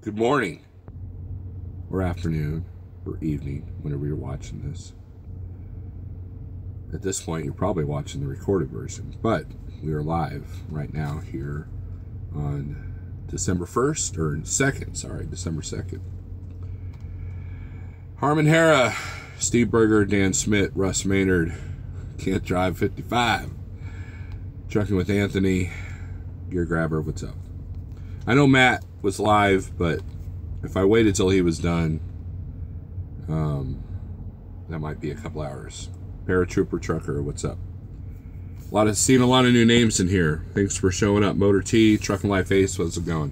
Good morning, or afternoon, or evening, whenever you're watching this. At this point, you're probably watching the recorded version, but we are live right now here on December 1st, or 2nd, sorry, December 2nd. Harmon Hara, Steve Berger, Dan Smith, Russ Maynard, Can't Drive 55, Trucking with Anthony, Gear Grabber, what's up? I know Matt was live, but if I waited till he was done, that might be a couple hours. Paratrooper Trucker, what's up? Seeing a lot of new names in here. Thanks for showing up. Motor T, Trucking Life Ace, what's it going?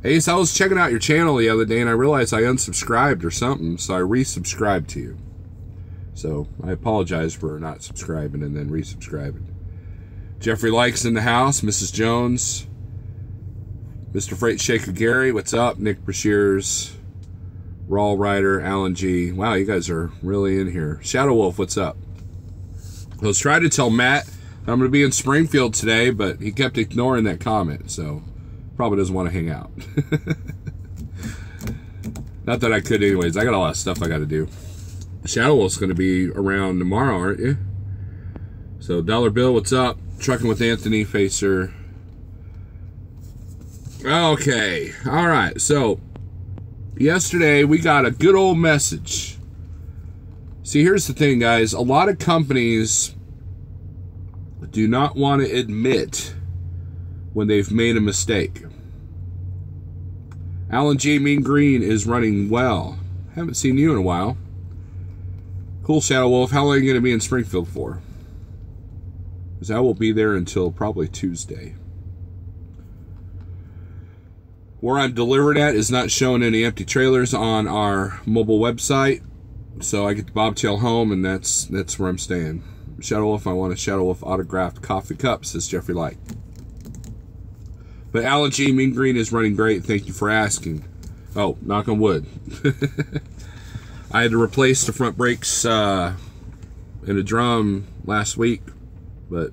Ace, I was checking out your channel the other day and I realized I unsubscribed or something, so I resubscribed to you. So I apologize for not subscribing and then resubscribing. Jeffrey Likes in the house, Mrs. Jones, Mr. Freight Shaker Gary, what's up? Nick Brashears, Raw Rider, Alan G. Wow, you guys are really in here. Shadow Wolf, what's up? I was trying to tell Matt I'm going to be in Springfield today, but he kept ignoring that comment, so probably doesn't want to hang out. Not that I could anyways. I got a lot of stuff I got to do. Shadow Wolf's going to be around tomorrow, aren't you? So Dollar Bill, what's up? Trucking with Anthony, Facer. Okay, all right. So yesterday we got a good old message. See, here's the thing, guys. A lot of companies do not want to admit when they've made a mistake. Alan G. Mean Green is running well. Haven't seen you in a while. Cool, Shadow Wolf. How long are you going to be in Springfield for? Because I will be there until probably Tuesday. Where I'm delivered at is not showing any empty trailers on our mobile website. So I get the bobtail home, and that's where I'm staying. Shadow Wolf, I want a Shadow Wolf autographed coffee cup, says Jeffrey Light. But Alan G. Mean Green is running great. Thank you for asking. Oh, knock on wood. I had to replace the front brakes in a drum last week, but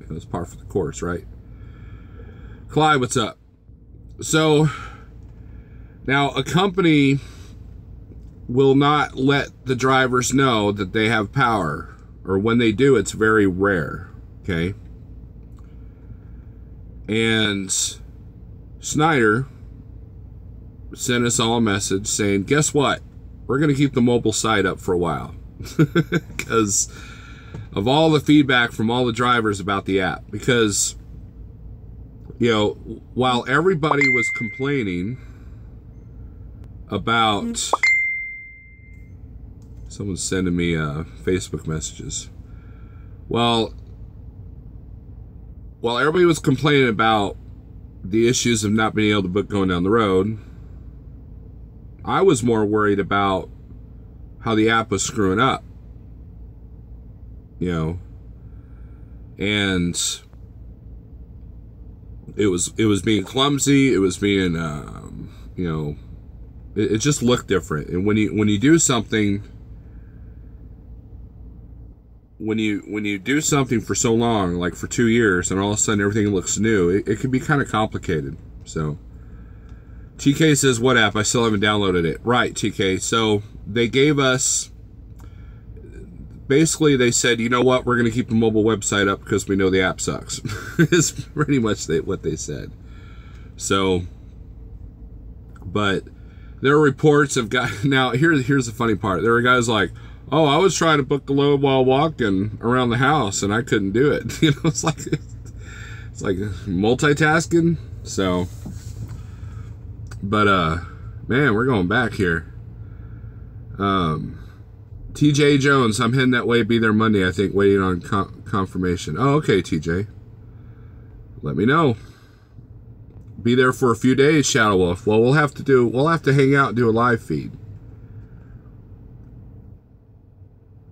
it was par for the course, right? Clyde, what's up? So now a company will not let the drivers know that they have power, or when they do, it's very rare, okay? And Snyder sent us all a message saying, guess what? We're going to keep the mobile site up for a while because of all the feedback from all the drivers about the app. Because, you know, while everybody was complaining about... Someone's sending me Facebook messages. While everybody was complaining about the issues of not being able to book going down the road, I was more worried about how the app was screwing up. You know, and it was being clumsy. It was being, you know, it just looked different. And when you do something. When you do something for so long, like for 2 years, and all of a sudden everything looks new, it can be kind of complicated. So TK says, what app? I still haven't downloaded it. Right, TK. So they gave us, basically they said, you know what, we're going to keep the mobile website up because we know the app sucks. Is pretty much what they said. So, but there are reports of guys, now here's the funny part. There were guys like, oh, I was trying to book a load while walking around the house and I couldn't do it. You know, it's like multitasking. So, but man, we're going back here. TJ Jones, I'm heading that way. Be there Monday, I think, waiting on confirmation. Oh, okay, TJ. Let me know. Be there for a few days, Shadow Wolf. Well, we'll have to hang out and do a live feed.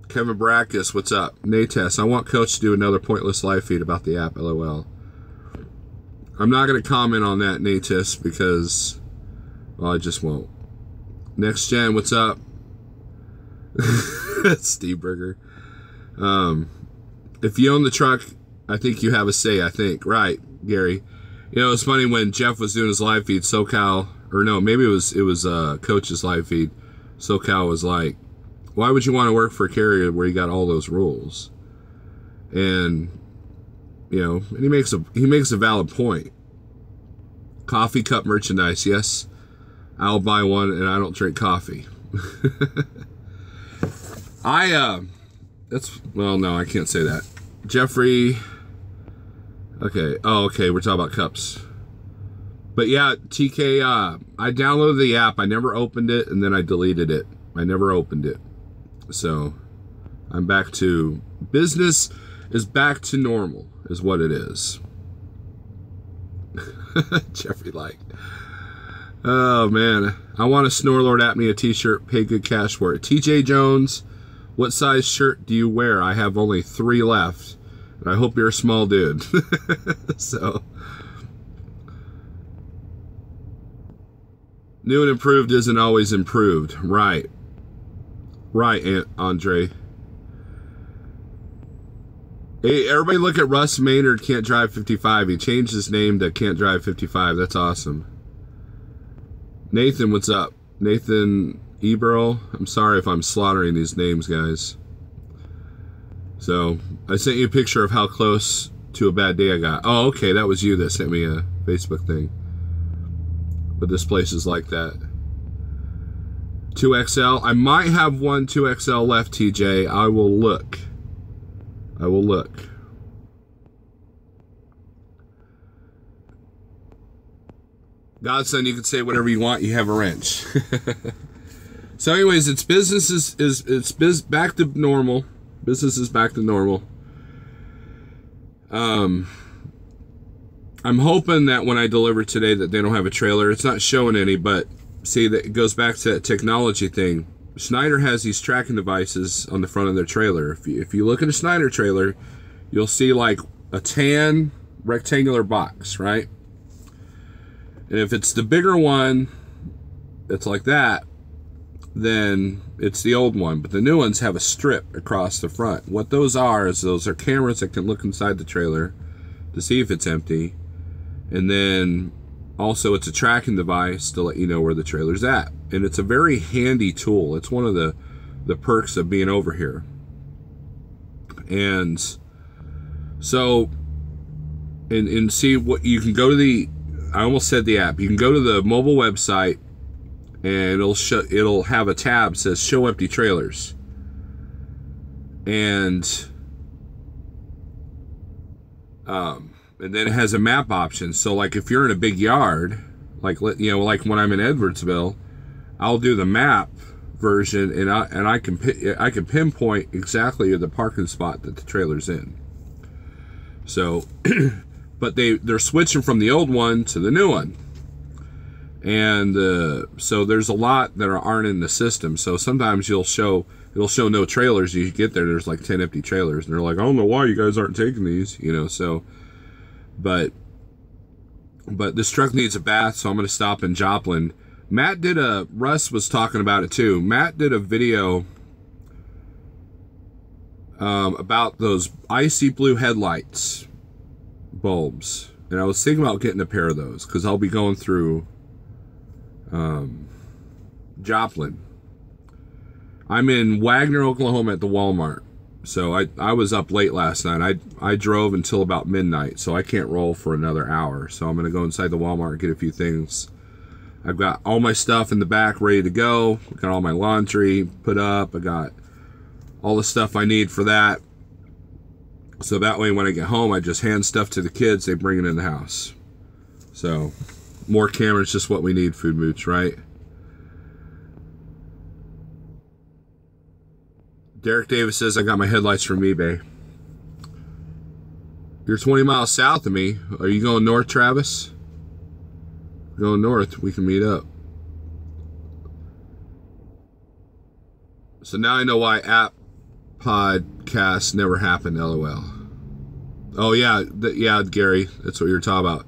Kevin Brackus, what's up? Nates, I want Coach to do another pointless live feed about the app, LOL. I'm not going to comment on that, Nates, because, well, I just won't. Next Gen, what's up? Steve Berger. If you own the truck, I think you have a say, I think. Right, Gary. You know, it's funny when Jeff was doing his live feed, SoCal or no, maybe it was Coach's live feed. SoCal was like, why would you want to work for a carrier where you got all those rules? And and he makes a valid point. Coffee cup merchandise, yes, I'll buy one, and I don't drink coffee. No, I can't say that. Jeffrey, okay, we're talking about cups. But yeah, TK, I downloaded the app, I never opened it, and then I deleted it. I never opened it. So, I'm back to, business is back to normal, is what it is. Jeffrey, like, oh man, I want a Snorlord Apnea t-shirt, pay good cash for it. TJ Jones, what size shirt do you wear? I have only 3 left, and I hope you're a small dude. So, new and improved isn't always improved. Right, Andre. Hey, everybody look at Russ Maynard, Can't Drive 55. He changed his name to Can't Drive 55. That's awesome. Nathan, what's up? Nathan Eberl. I'm sorry if I'm slaughtering these names, guys. So, I sent you a picture of how close to a bad day I got. Oh, okay, that was you that sent me a Facebook thing. But this place is like that. 2XL. I might have one 2XL left, TJ. I will look. Godson, you can say whatever you want. You have a wrench. So, anyways, it's business back to normal. Business is back to normal. I'm hoping that when I deliver today that they don't have a trailer. It's not showing any, but see, that it goes back to that technology thing. Schneider has these tracking devices on the front of their trailer. If you look at a Schneider trailer, you'll see like a tan rectangular box, right? And if it's the bigger one that's like that, then it's the old one. But the new ones have a strip across the front. What those are cameras that can look inside the trailer to see if it's empty. And then also it's a tracking device to let you know where the trailer's at. And it's a very handy tool. It's one of the perks of being over here. And so, and see what you can go to the, I almost said the app. You can go to the mobile website and it'll have a tab that says show empty trailers. And then it has a map option. So like if you're in a big yard, like like when I'm in Edwardsville, I'll do the map version, and I can pinpoint exactly the parking spot that the trailer's in. So, but they're switching from the old one to the new one, and so there's a lot that aren't in the system. So sometimes it'll show no trailers. You get there's like 10 empty trailers, and they're like, I don't know why you guys aren't taking these, So, but this truck needs a bath, so I'm going to stop in Joplin. Russ was talking about it too. Matt did a video about those icy blue headlights bulbs. And I was thinking about getting a pair of those because I'll be going through Joplin. I'm in Wagner, Oklahoma at the Walmart. So I was up late last night. I drove until about midnight, so I can't roll for another hour. So I'm going to go inside the Walmart and get a few things. I've got all my stuff in the back ready to go. I got all my laundry put up. I got all the stuff I need for that. So that way when I get home, I just hand stuff to the kids. They bring it in the house. So more cameras, just what we need, Food Mooch, right? Derek Davis says, I got my headlights from eBay. You're 20 miles south of me. Are you going north, Travis? Going north, we can meet up. So now I know why app podcast never happened, LOL. Oh yeah, yeah, Gary, that's what you're talking about.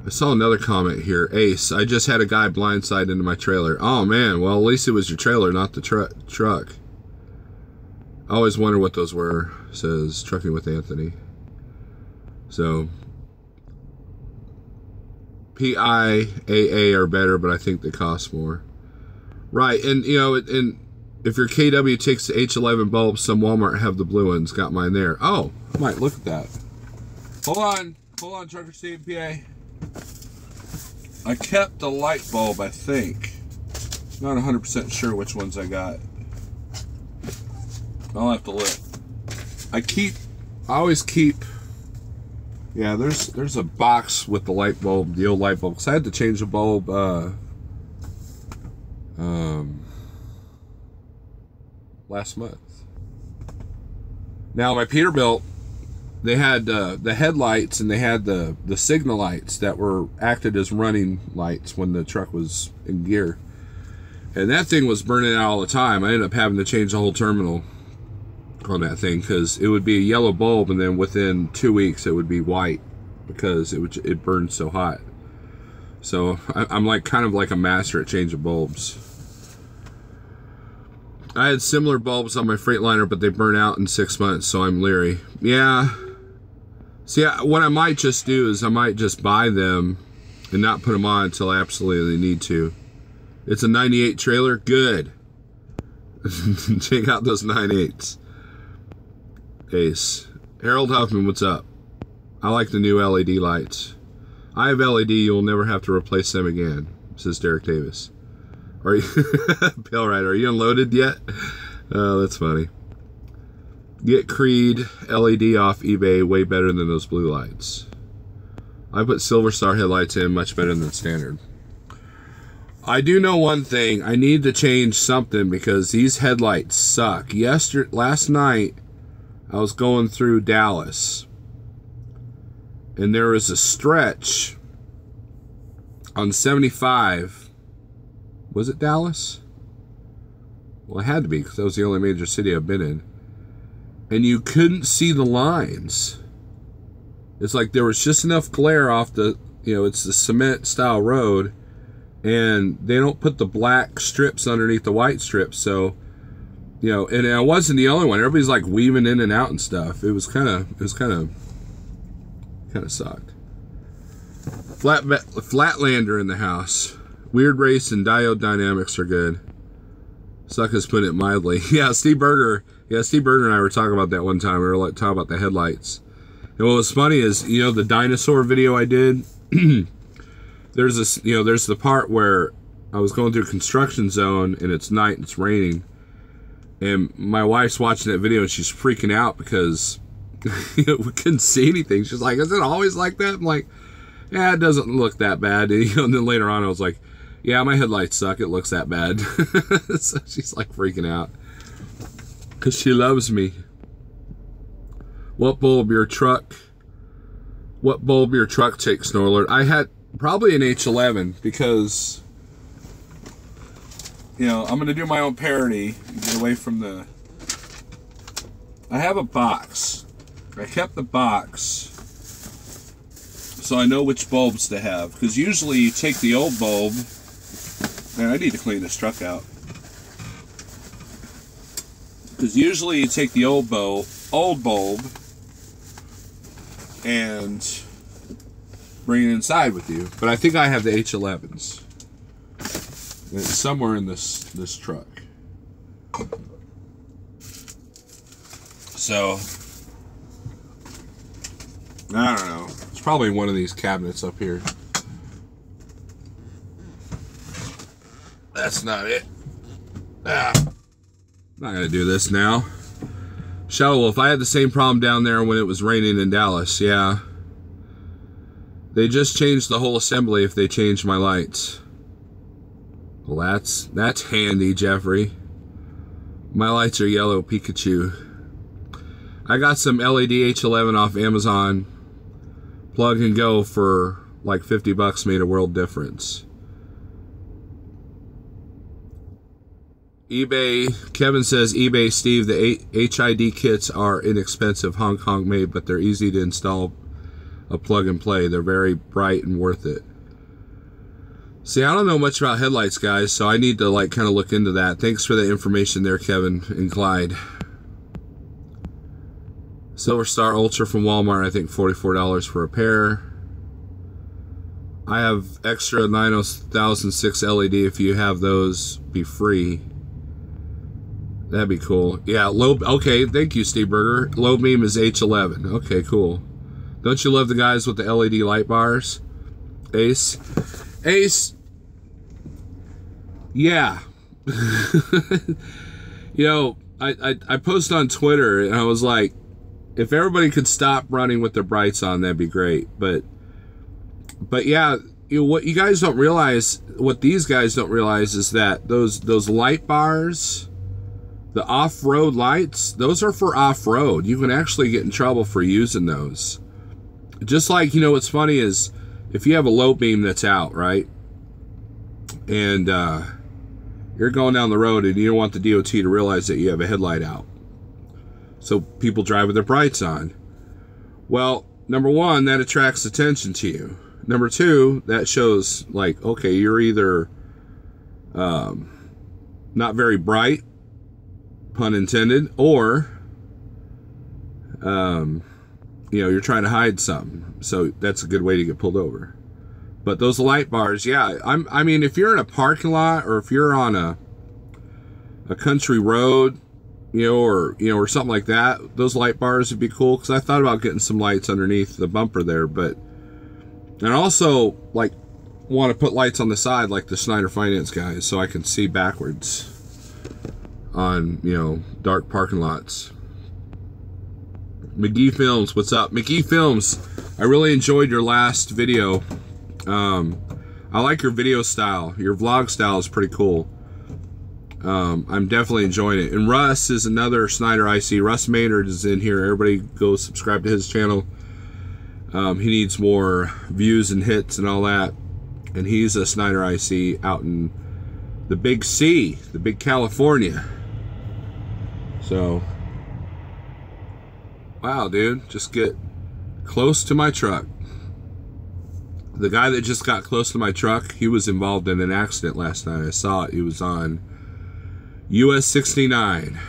I saw another comment here. Ace, I just had a guy blindside into my trailer. Oh man, well at least it was your trailer, not the truck. I always wonder what those were, says Trucking with Anthony. So, PIAA are better, but I think they cost more. Right, and you know, and if your KW takes the H11 bulbs, some Walmart have the blue ones. Got mine there. Oh, I might look at that. Hold on, Trucker Steve, PA. I kept the light bulb, I think. Not 100% sure which ones I got. I'll have to look. I always keep. Yeah, there's a box with the light bulb, the old light bulb. Cause I had to change the bulb. Last month. Now my Peterbilt, they had the headlights and they had the signal lights that were acted as running lights when the truck was in gear, and that thing was burning out all the time. I ended up having to change the whole terminal on that thing because it would be a yellow bulb and then within 2 weeks it would be white because it burned so hot. So I'm like kind of like a master at changing bulbs. I had similar bulbs on my Freightliner, but they burn out in 6 months, so I'm leery. Yeah. See, what I might just do is I might just buy them and not put them on until I absolutely need to. It's a 98 trailer. Good. Check out those 98s. Ace. Harold Huffman, what's up? I like the new LED lights. I have LED. You'll never have to replace them again, says Derek Davis. Are you, Pale Rider, are you unloaded yet? Oh, that's funny. Get Creed LED off eBay, way better than those blue lights. I put Silver Star headlights in, much better than standard. I do know one thing. I need to change something because these headlights suck. Last night, I was going through Dallas, and there was a stretch on 75. Was it Dallas? Well, it had to be because that was the only major city I've been in. And you couldn't see the lines. It's like there was just enough glare off the, you know, it's the cement style road. And they don't put the black strips underneath the white strips. So, you know, and I wasn't the only one. Everybody's like weaving in and out and stuff. It was kind of sucked. Flatlander in the house. Weird Race and Diode Dynamics are good. Suckers put it mildly. Yeah, Steve Berger and I were talking about that one time. We were like talking about the headlights. And what was funny is, you know, the dinosaur video I did. There's this, you know, there's the part where I was going through a construction zone and it's night and it's raining. And my wife's watching that video and she's freaking out because we couldn't see anything. She's like, "Is it always like that?" I'm like, "Yeah, it doesn't look that bad." And, you know, and then later on I was like, "Yeah, my headlights suck. It looks that bad." So she's like freaking out because she loves me. What bulb your truck takes, Snorlord? I had probably an H11 because, you know, I'm going to do my own parody and get away from the... I have a box. I kept the box so I know which bulbs to have. Because usually you take the old bulb... Man, I need to clean this truck out. Because usually you take the old bulb and bring it inside with you. But I think I have the H11s. It's somewhere in this truck. So, I don't know. It's probably one of these cabinets up here. That's not it. I'm not going to do this now. Shadow Wolf, I had the same problem down there when it was raining in Dallas. Yeah. They just changed the whole assembly if they changed my lights. Well, that's handy, Jeffrey. My lights are yellow Pikachu. I got some LED H11 off Amazon. Plug and go for like 50 bucks made a world difference. eBay, Kevin says, eBay, Steve, the HID kits are inexpensive, Hong Kong made, but they're easy to install a plug and play. They're very bright and worth it. See, I don't know much about headlights, guys, so I need to like kind of look into that. Thanks for the information there, Kevin and Clyde. Silver Star Ultra from Walmart, I think $44 for a pair. I have extra 9006 LED. If you have those, be free. That'd be cool. Yeah, low. Okay, thank you, Steve Berger. Low beam is H11. Okay, cool. Don't you love the guys with the LED light bars? Ace. Ace. Yeah. You know, I posted on Twitter and I was like, if everybody could stop running with their brights on, that'd be great. But yeah, you know, what you guys don't realize, what these guys don't realize is that those light bars, the off-road lights, those are for off-road. You can actually get in trouble for using those. Just like, you know, what's funny is if you have a low beam that's out, right? And you're going down the road and you don't want the DOT to realize that you have a headlight out. So people drive with their brights on. Well, number one, that attracts attention to you. Number two, that shows like, okay, you're either not very bright, pun intended, or you know, you're trying to hide something. So that's a good way to get pulled over. But those light bars, yeah, I mean, if you're in a parking lot or if you're on a country road, you know, or something like that, those light bars would be cool. Because I thought about getting some lights underneath the bumper there, but and also like want to put lights on the side like the Snyder Finance guys, so I can see backwards on, you know, dark parking lots. McGee Films, what's up? McGee Films, I really enjoyed your last video. I like your video style. Your vlog style is pretty cool. I'm definitely enjoying it. And Russ is another Snyder IC. Russ Maynard is in here. Everybody go subscribe to his channel. He needs more views and hits and all that. And he's a Snyder IC out in the Big C, the Big California. So, wow, dude, just get close to my truck. The guy that just got close to my truck, he was involved in an accident last night. I saw it. He was on US 69.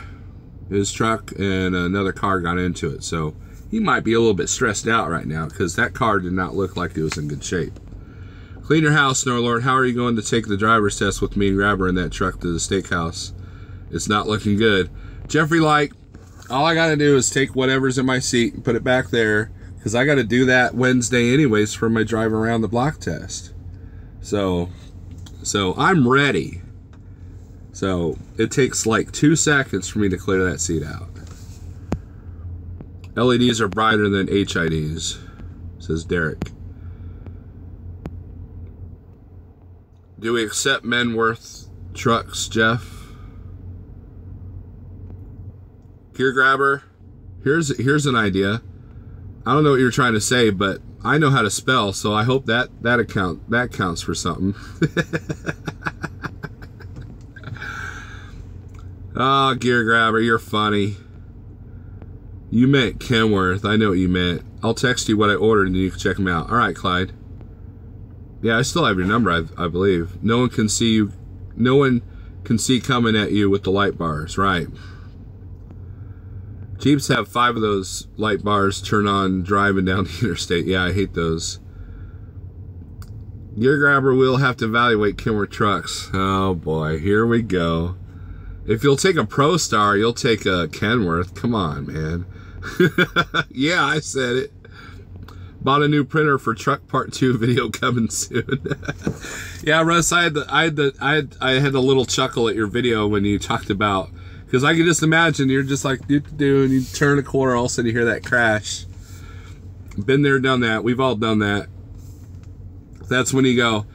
His truck and another car got into it. So he might be a little bit stressed out right now because that car did not look like it was in good shape. Clean your house, Snorlord. How are you going to take the driver's test with me and Grabber in that truck to the steakhouse? It's not looking good. Jeffrey Light, all I got to do is take whatever's in my seat and put it back there, because I got to do that Wednesday anyways for my drive around the block test. So I'm ready. So it takes like 2 seconds for me to clear that seat out. LEDs are brighter than HIDs, says Derek. Do we accept Menworth trucks, Jeff? Gear Grabber, here's an idea. I don't know what you're trying to say, but I know how to spell, so I hope that counts for something. Oh, Gear Grabber, you're funny. You meant Kenworth. I know what you meant. I'll text you what I ordered and you can check them out. All right, Clyde. Yeah, I still have your number, I believe. No one can see you. No one can see coming at you with the light bars, right? Jeeps have 5 of those light bars turn on driving down the interstate. Yeah, I hate those. Gear Grabber will have to evaluate Kenworth trucks. Oh boy, here we go. If you'll take a ProStar, you'll take a Kenworth. Come on, man. Yeah, I said it. Bought a new printer for Truck Part 2 video coming soon. Yeah, Russ, I had a little chuckle at your video when you talked about, because I can just imagine you're just like and you turn a corner, all of a sudden you hear that crash. Been there, done that. We've all done that. That's when you go,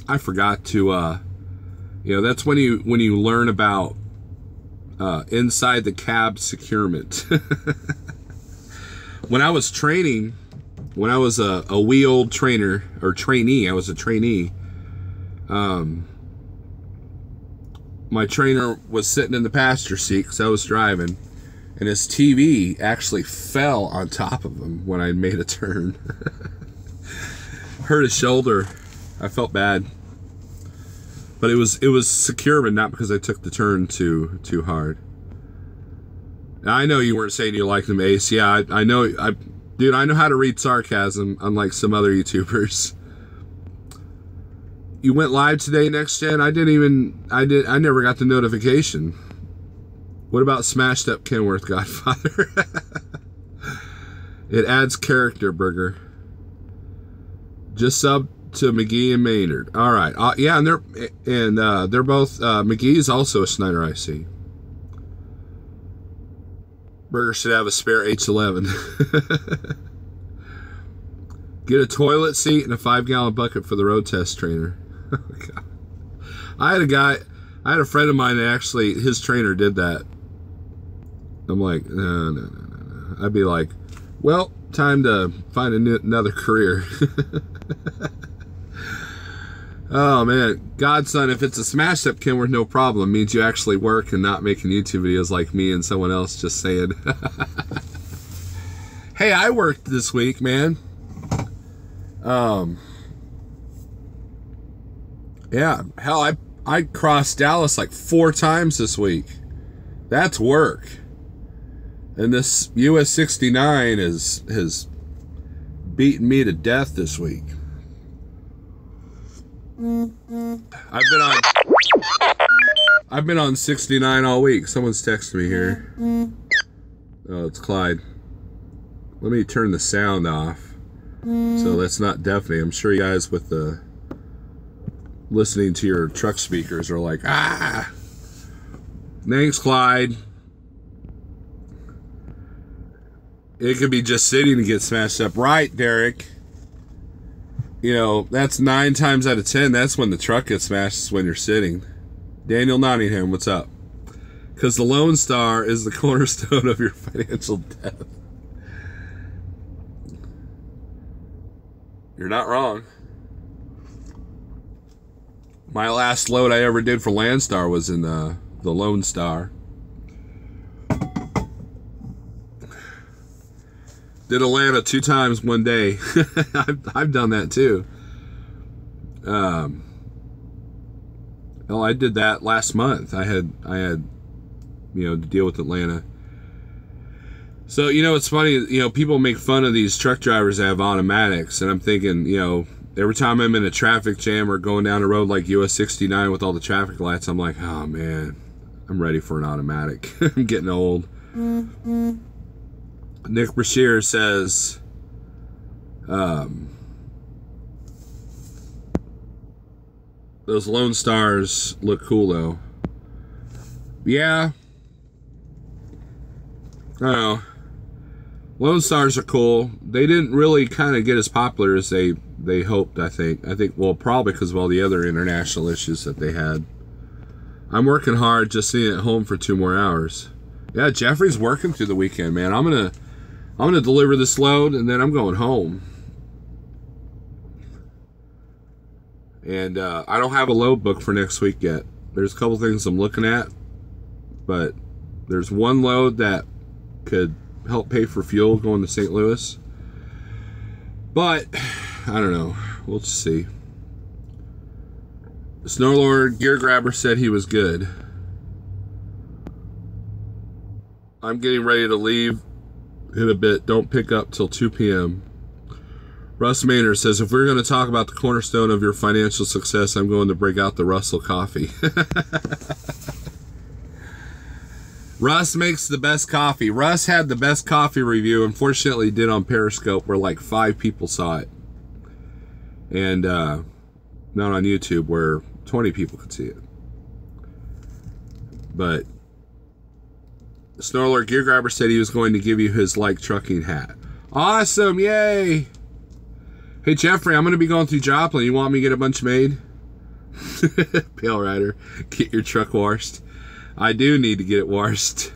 I forgot to you know, that's when you learn about inside the cab securement. When I was training, when I was a wee old trainer or trainee, I was a trainee. My trainer was sitting in the passenger seat because I was driving, and his TV actually fell on top of him when I made a turn. Hurt his shoulder. I felt bad, but it was secure, but not because I took the turn too hard. Now, I know you weren't saying you liked them, Ace. Yeah, I know. Dude, I know how to read sarcasm, unlike some other YouTubers. You went live today, Next Gen? I never got the notification. What about Smashed Up Kenworth, Godfather? It adds character, Burger. Just sub to McGee and Maynard. All right. Yeah, and they're both McGee's also a Schneider IC. Burger should have a spare H11. Get a toilet seat and a 5-gallon bucket for the road test trainer. Oh, God. I had a friend of mine that actually, his trainer did that. I'm like, no. I'd be like, well, time to find another career. Oh, man. Godson, if it's a smash up Kenworth, no problem. It means you actually work and not making YouTube videos like me and someone else just saying. Hey, I worked this week, man. Yeah, hell, I crossed Dallas like 4 times this week. That's work. And this US 69 has beaten me to death this week. I've been on 69 all week. Someone's texting me here. Oh, it's Clyde. Let me turn the sound off so that's not deafening. I'm sure you guys with the listening to your truck speakers are like, ah. Thanks, Clyde. It could be just sitting to get smashed up. Right, Derek. You know, that's 9 times out of 10. That's when the truck gets smashed, is when you're sitting. Daniel Nottingham, what's up? Because the Lone Star is the cornerstone of your financial death. You're not wrong. My last load I ever did for Landstar was in the Lone Star. Did Atlanta 2 times one day. I've done that too. Oh, I did that last month. I had to deal with Atlanta. So, it's funny, people make fun of these truck drivers that have automatics, and I'm thinking, every time I'm in a traffic jam or going down a road like US 69 with all the traffic lights, I'm like, oh man, I'm ready for an automatic. I'm getting old. Nick Brashear says, those Lone Stars look cool though. Yeah. I don't know. Lone Stars are cool. They didn't really kind of get as popular as they hoped, I think. Well, probably because of all the other international issues that they had. I'm working hard just sitting at home for 2 more hours. Yeah, Jeffrey's working through the weekend, man. I'm gonna deliver this load and then I'm going home. And I don't have a load book for next week yet. There's a couple things I'm looking at, but there's one load that could help pay for fuel going to St. Louis. But I don't know. We'll just see. Snowlord Gear Grabber said he was good. I'm getting ready to leave in a bit. Don't pick up till 2 p.m. Russ Maynard says, if we're going to talk about the cornerstone of your financial success, I'm going to break out the Russell coffee. Russ makes the best coffee. Russ had the best coffee review. Unfortunately, did on Periscope where like 5 people saw it. And not on YouTube where 20 people could see it. But Snowlord Gear Grabber said he was going to give you his like trucking hat. Awesome, yay! Hey Jeffrey, I'm going to be going through Joplin. You want me to get a bunch made? Pale Rider, get your truck washed. I do need to get it washed.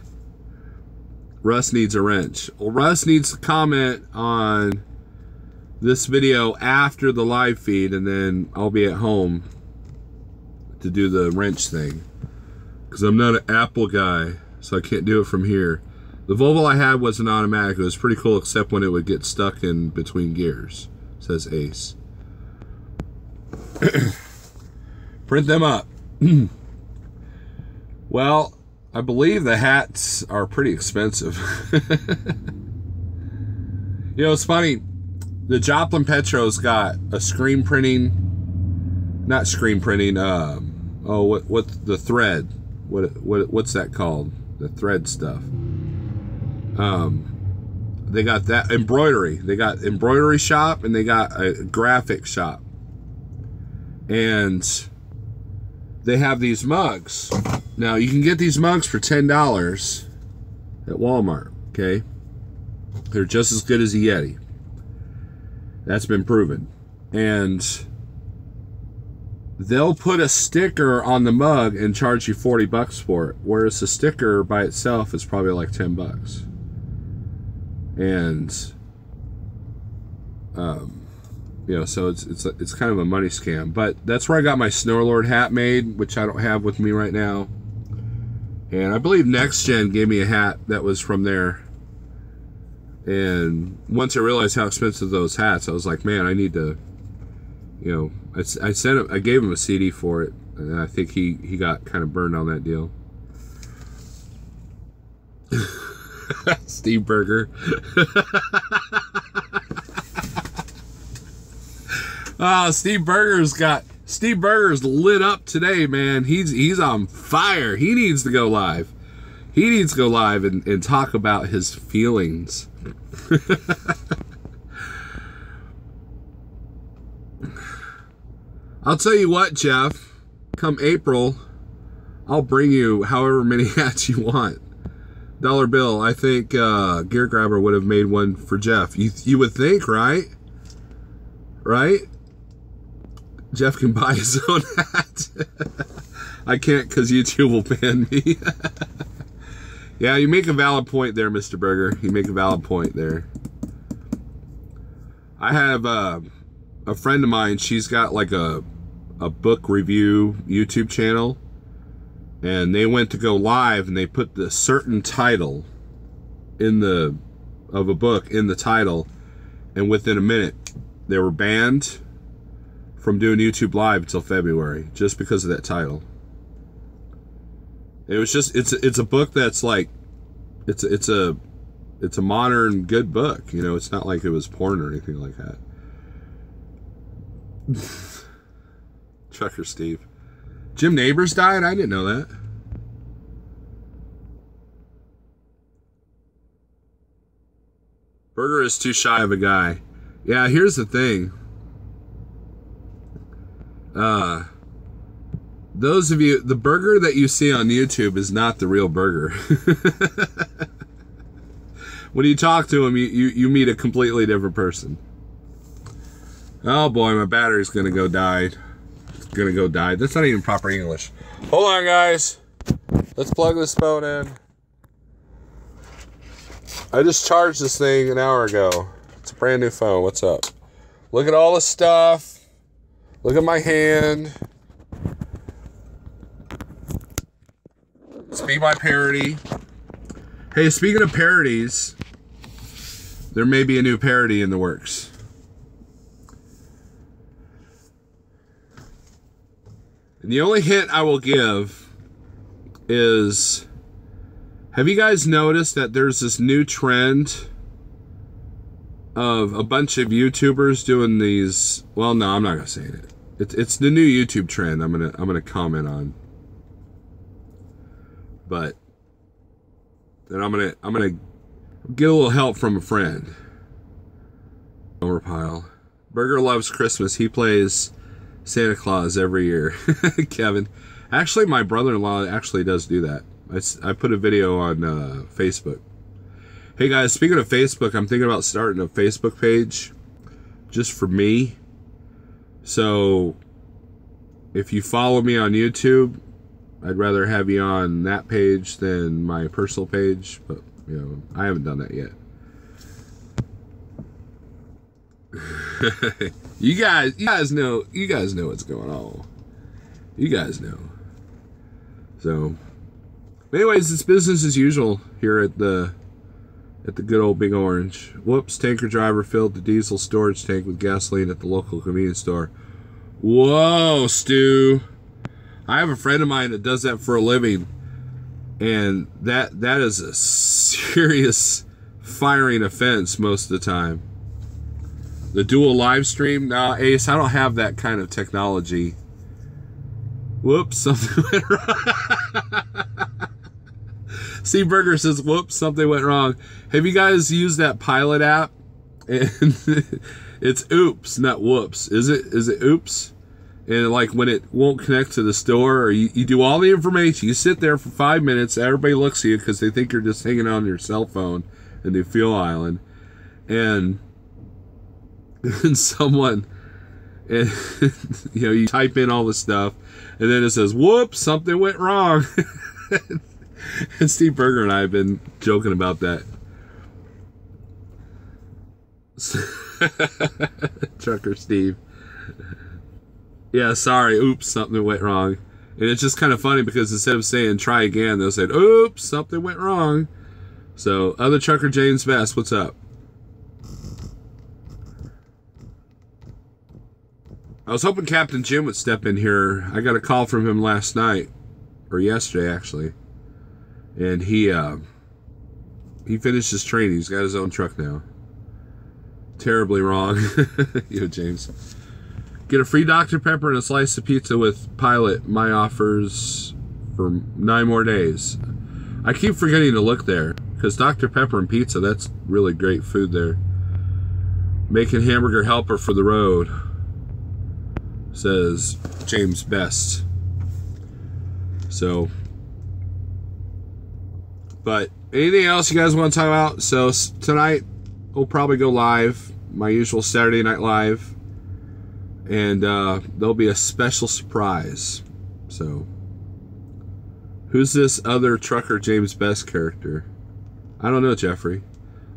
Russ needs a wrench. Well, Russ needs to comment on this video after the live feed, and then I'll be at home to do the wrench thing. Because I'm not an Apple guy, so I can't do it from here. The Volvo I had was an automatic. It was pretty cool, except when it would get stuck in between gears, says Ace. Print them up. Well, I believe the hats are pretty expensive. It's funny. The Joplin Petro's got a screen printing not screen printing. Oh, what the thread? What's that called? The thread stuff. They got that embroidery. They got embroidery shop and they got a graphic shop. And they have these mugs. Now you can get these mugs for $10 at Walmart. Okay, they're just as good as a Yeti. That's been proven. And they'll put a sticker on the mug and charge you $40 for it, whereas the sticker by itself is probably like $10. And you know, so it's kind of a money scam. But that's where I got my Snowlord hat made, which I don't have with me right now. And I believe Next Gen gave me a hat that was from there. And once I realized how expensive those hats, I was like, man, I need to, you know, I gave him a CD for it, and I think he got kind of burned on that deal. Steve Berger. Oh, Steve Berger's lit up today, man. He's on fire. He needs to go live. He needs to go live and talk about his feelings. I'll tell you what, Jeff. Come April, I'll bring you however many hats you want. Dollar bill. I think Gear Grabber would have made one for Jeff. You would think, right? Right? Jeff can buy his own hat. I can't because YouTube will ban me. Yeah, you make a valid point there, Mr. Berger. You make a valid point there. I have a friend of mine. She's got like a book review YouTube channel. And they went to go live and they put the certain title of a book in the title. And within a minute, they were banned from doing YouTube live until February just because of that title. It was just it's a book that's like it's a modern good book, you know. It's not like it was porn or anything like that. Trucker Steve. Jim Neighbors died? I didn't know that. Berger is too shy of a guy. Yeah, here's the thing. Those of you, the Berger that you see on YouTube is not the real Berger. When you talk to him, you meet a completely different person. Oh boy, my battery's gonna go die. It's gonna go die. That's not even proper English. Hold on, guys. Let's plug this phone in. I just charged this thing an hour ago. It's a brand new phone. What's up? Look at all the stuff. Look at my hand. Be my parody. Hey, speaking of parodies, there may be a new parody in the works. And the only hint I will give is, have you guys noticed that there's this new trend of a bunch of YouTubers doing these? Well, no, I'm not gonna say it. It's the new YouTube trend. I'm gonna comment on. But then I'm gonna get a little help from a friend. Overpile. Berger loves Christmas. He plays Santa Claus every year. Kevin. Actually, my brother-in-law actually does do that. I put a video on Facebook. Hey guys, speaking of Facebook, I'm thinking about starting a Facebook page just for me. So if you follow me on YouTube, I'd rather have you on that page than my personal page, but you know, I haven't done that yet. You guys know what's going on. You guys know. So, anyways, it's business as usual here at the good old Big Orange. Whoops, tanker driver filled the diesel storage tank with gasoline at the local convenience store. Whoa, Stu. I have a friend of mine that does that for a living, and that is a serious firing offense most of the time. The dual live stream, now Ace, I don't have that kind of technology Whoops, something went wrong. Steve Berger says, whoops, something went wrong. Have you guys used that Pilot app? And it's oops, not whoops. Is it oops? And like when it won't connect to the store, or you do all the information, you sit there for 5 minutes, everybody looks at you because they think you're just hanging on your cell phone in the Fuel Island. And someone, and you type in all the stuff, and then it says, whoops, something went wrong. And Steve Berger and I have been joking about that. Trucker Steve. Yeah, sorry, oops, something went wrong. And it's just kind of funny because instead of saying try again, they'll say, oops, something went wrong. So, other trucker James Best, what's up? I was hoping Captain Jim would step in here. I got a call from him last night, or yesterday actually. And he finished his training. He's got his own truck now. Terribly wrong. James. Get a free Dr. Pepper and a slice of pizza with Pilot. My offers for 9 more days. I keep forgetting to look there because Dr. Pepper and pizza, that's really great food there. Making hamburger helper for the road, says James Best. So, but anything else you guys want to talk about? So tonight we'll probably go live, my usual Saturday Night Live. And there'll be a special surprise. So, who's this other trucker James Best character? I don't know, Jeffrey.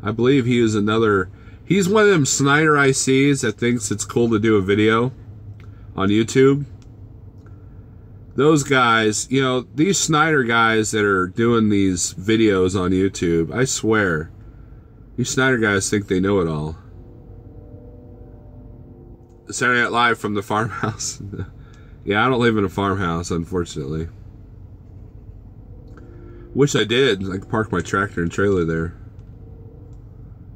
I believe he is another. He's one of them Snyder ICs that thinks it's cool to do a video on YouTube. Those guys, these Snyder guys that are doing these videos on YouTube, I swear, these Snyder guys think they know it all. Saturday Night Live from the farmhouse. Yeah, I don't live in a farmhouse, unfortunately. Wish I did. I could park my tractor and trailer there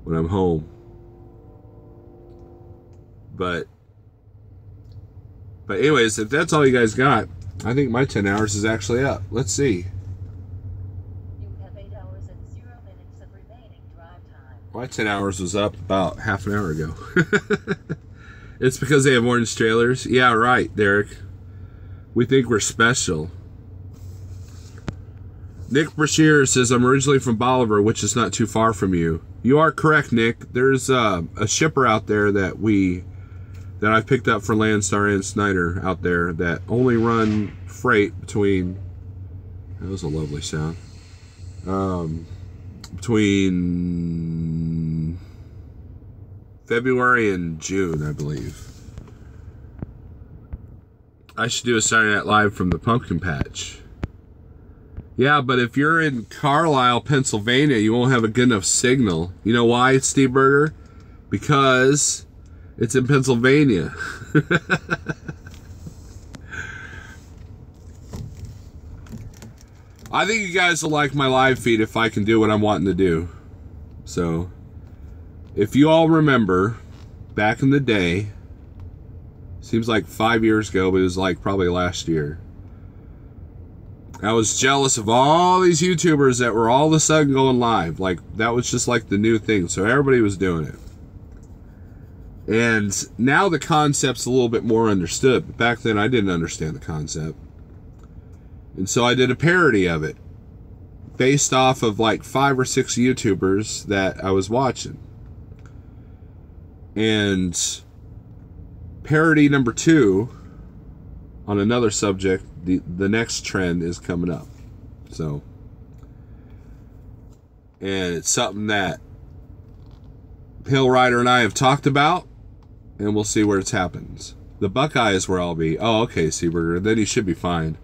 when I'm home. But anyways, if that's all you guys got, I think my 10 hours is actually up. Let's see. You have 8 hours and 0 minutes of remaining drive time. My 10 hours was up about half an hour ago. It's because they have orange trailers? Yeah, right, Derek. We think we're special. Nick Brashear says, I'm originally from Bolivar, which is not too far from you. You are correct, Nick. There's a shipper out there that I've picked up for Landstar and Snyder out there that only run freight between, that was a lovely sound, between February and June, I believe. I should do a Saturday Night Live from the pumpkin patch. Yeah, but if you're in Carlisle, Pennsylvania, you won't have a good enough signal. You know why, Steve Berger? Because it's in Pennsylvania. I think you guys will like my live feed if I can do what I'm wanting to do. So, if you all remember, back in the day, seems like 5 years ago, but it was like probably last year, I was jealous of all these YouTubers that were all of a sudden going live. Like, that was just like the new thing. So everybody was doing it. And now the concept's a little bit more understood. But back then I didn't understand the concept. And so I did a parody of it based off of like 5 or 6 YouTubers that I was watching. And parody number 2 on another subject, the next trend is coming up. So, and it's something that Hill Rider and I have talked about, and we'll see where it happens. The Buckeye is where I'll be. Oh, okay, Seaburger. Then he should be fine.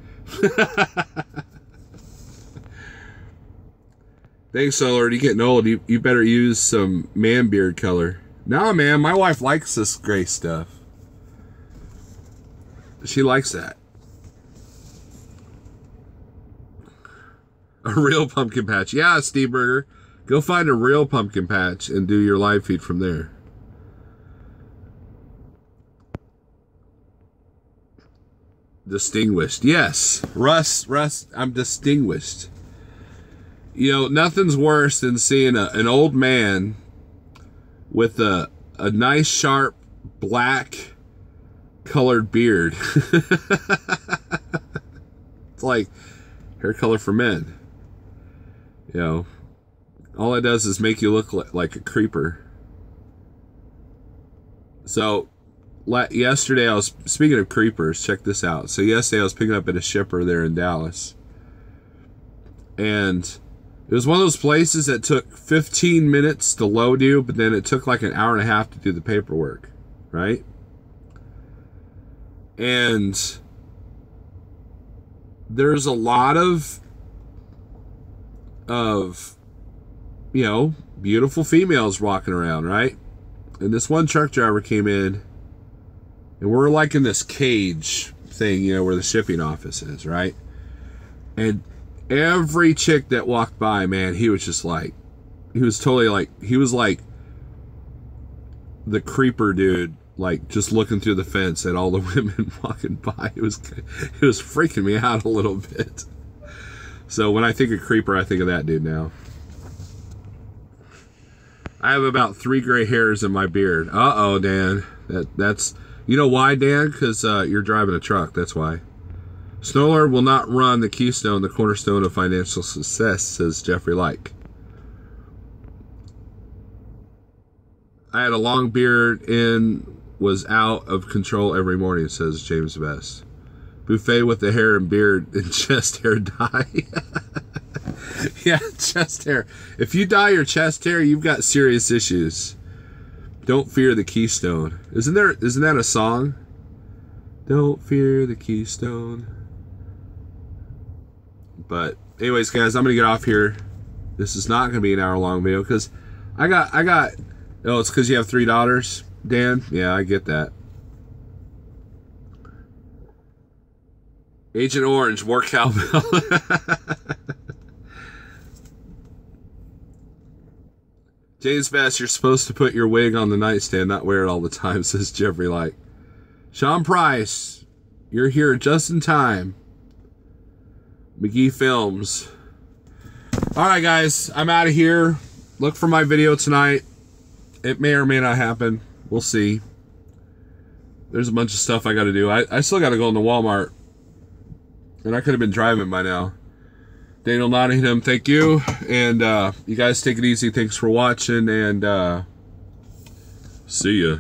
Thanks, Solar. You're getting old. You better use some man beard color. Nah, man, my wife likes this gray stuff. She likes that. A real pumpkin patch. Yeah, Steve Berger. Go find a real pumpkin patch and do your live feed from there. Distinguished. Yes. Russ, I'm distinguished. You know, nothing's worse than seeing an old man with a nice, sharp, black colored beard. It's like hair color for men. You know, all it does is make you look like a creeper. So, yesterday I was, speaking of creepers, check this out. So yesterday I was picking up at a shipper there in Dallas. And it was one of those places that took 15 minutes to load you, but then it took like an hour and a half to do the paperwork, right? And there's a lot of you know, beautiful females walking around, right? And this one truck driver came in, and we're like in this cage thing, you know, where the shipping office is, right? And every chick that walked by, man, he was just like, he was totally like, he was like the creeper dude, like just looking through the fence at all the women walking by. It was freaking me out a little bit. So when I think of creeper, I think of that dude now. I have about 3 gray hairs in my beard. Uh-oh, Dan. That's, you know why, Dan? Because you're driving a truck. That's why. Snowlord will not run the keystone, the cornerstone of financial success, says Jeffrey Like. I had a long beard and was out of control every morning, says James Best. Buffet with the hair and beard and chest hair dye. Yeah, chest hair. If you dye your chest hair, you've got serious issues. Don't fear the keystone. Isn't that a song? Don't fear the keystone. But anyways, guys, I'm gonna get off here. This is not gonna be an hour-long video because I got. Oh, it's because you have 3 daughters, Dan. Yeah, I get that. Agent Orange, more cowbell. James Bass, you're supposed to put your wig on the nightstand, not wear it all the time, says Jeffrey Light. Sean Price, you're here just in time. McGee Films. Alright, guys, I'm out of here. Look for my video tonight. It may or may not happen. We'll see. There's a bunch of stuff I got to do. I still got to go into Walmart. And I could have been driving by now. Daniel Nottingham, thank you. And you guys take it easy. Thanks for watching. And see ya.